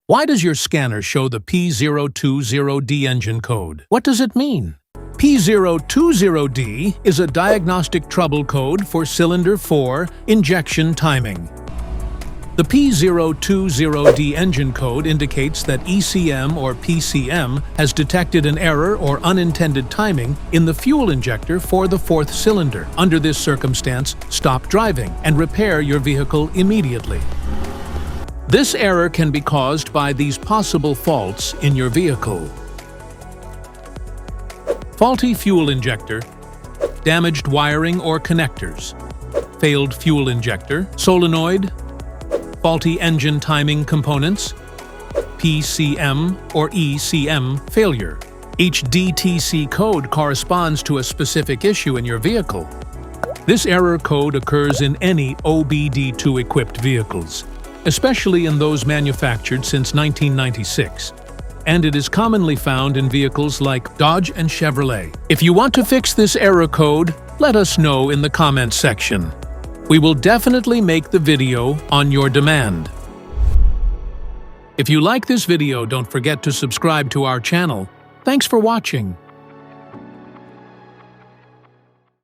Why does your scanner show the P020D engine code? What does it mean? P020D is a diagnostic trouble code for cylinder 4 injection timing. The P020D engine code indicates that ECM or PCM has detected an error or unintended timing in the fuel injector for the fourth cylinder. Under this circumstance, stop driving and repair your vehicle immediately. This error can be caused by these possible faults in your vehicle: faulty fuel injector, damaged wiring or connectors, failed fuel injector, solenoid, faulty engine timing components, PCM or ECM failure. Each DTC code corresponds to a specific issue in your vehicle. This error code occurs in any OBD2 equipped vehicles, especially in those manufactured since 1996. And it is commonly found in vehicles like Dodge and Chevrolet. If you want to fix this error code, let us know in the comments section. We will definitely make the video on your demand. If you like this video, don't forget to subscribe to our channel. Thanks for watching.